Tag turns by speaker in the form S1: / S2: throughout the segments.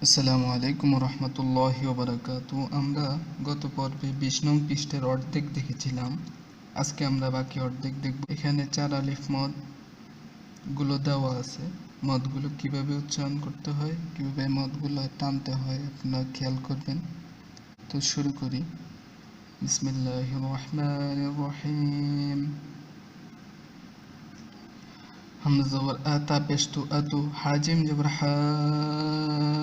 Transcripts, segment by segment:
S1: আসসালামু আলাইকুম রহমতুল্লাহি ওয়া বারাকাতুহু। আমরা গত পর্বে 20 নং পৃষ্ঠার অর্ধেক দেখেছিলাম। আজকে আমরা বাকি অর্ধেক দেখব। এখানে 4 আলিফ মদ গুলো দেওয়া আছে। মদগুলো কিভাবে উচ্চারণ করতে হয়, কিভাবে মদগুলো টানতে হয় আপনারা খেয়াল করবেন। তো শুরু করি। বিসমিল্লাহির রহমানির রহিম। হামজা জবর আতা পেশ তু আতু, হাজিম জবর হাজ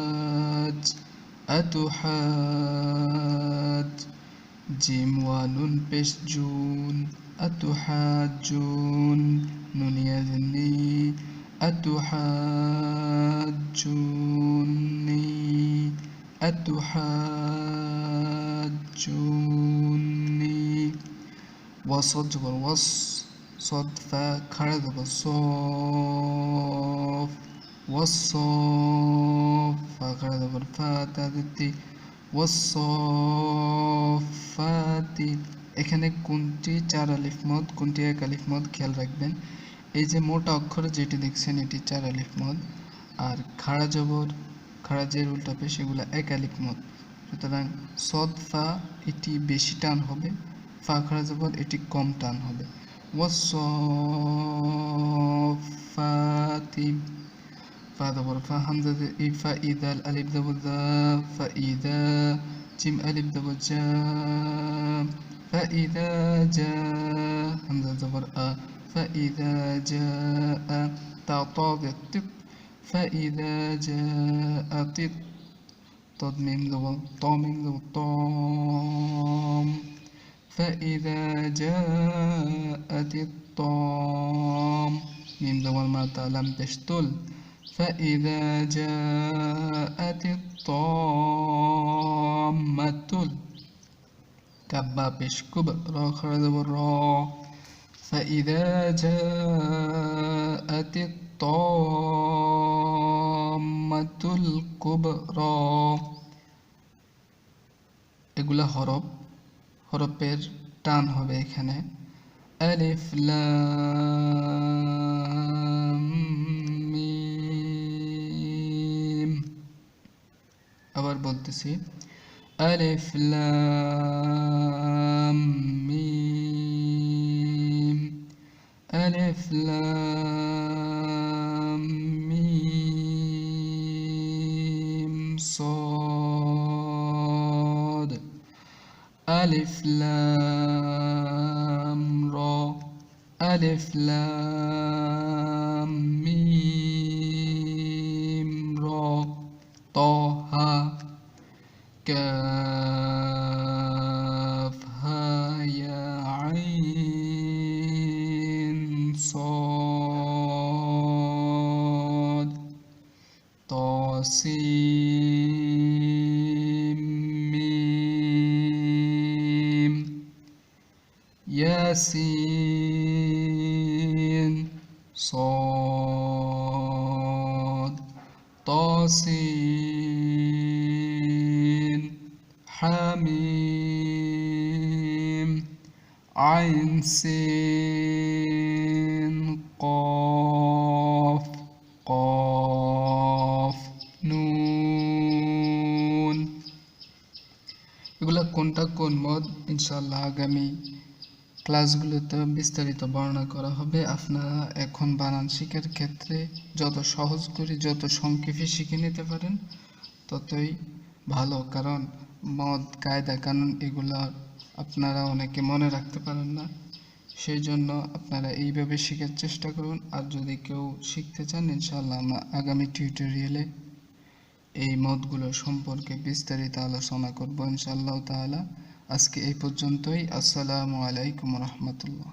S1: أتحاج جيم ونون بش جون أتحاجون نون يزني أتحاجوني أتحاجوني وصد جبر وص صد فا خرج جبر صوف والصوف فخرج جبر فا تادتي ওয়াসসাফাতি। এখানে কোনটি 4 আলিফ মদ, কোনটি 1 আলিফ মদ খেয়াল রাখবেন। এই যে মোটা অক্ষর যেটি দেখছেন এটি 4 আলিফ মদ, আর খাড়া জবর খাড়া জের উল্টা পেশ এগুলো 1 আলিফ মদ। সুতরাং সদ ফা এটি বেশি টান হবে, ফা খাড়া জবর এটি কম টান হবে। ওয়াসসাফাতি ফা জবর ফা হামজা ইফা ইদাল আলিফ জবর জা ফাইদা জিম আলিফ জবর জা ফাইদা জা হামজা জবর আ ফাইদা জা তা তা তিত ফাইদা জা তিত তদ মিম জবর ত মিম জবর তম ফাইদা জা الطام ميم زبر ما لم تشتل فإذا جاءت الطامة كبا بشكب را خرج بالرا فإذا جاءت الطامة الكبرى এগুলা হরফের টান হবে এখানে। আলিফ লাম মিম। আবার বলতেছি আলিফ লাম মিম আলিফ লাম মিম صاد আলিফ লাম রা আলিফ লাম মিম রা তাহা কাফ হা ইয়া আইন صاد তাসিম মিম ياسين صاد طاسين حميم عين سين قاف قاف নুন। এগুলা কোনটা কোন মদ ইনশাআল্লাহ আগামী ক্লাসগুলোতে বিস্তারিত বর্ণনা করা হবে। আপনারা এখন বানান শিখার ক্ষেত্রে যত সহজ করে যত সংক্ষেপে শিখে নিতে পারেন ততই ভালো, কারণ মদ কায়দা কানুন এগুলো আপনারা অনেকে মনে রাখতে পারেন না, সেই জন্য আপনারা এইভাবে শেখার চেষ্টা করুন। আর যদি কেউ শিখতে চান ইনশাআল্লাহ আমরা আগামী টিউটোরিয়ালে এই মদগুলো সম্পর্কে বিস্তারিত আলোচনা করব ইনশাআল্লাহ তাআলা। আজকে এই পর্যন্তই। আসসালামু আলাইকুম রহমতুল্লাহ।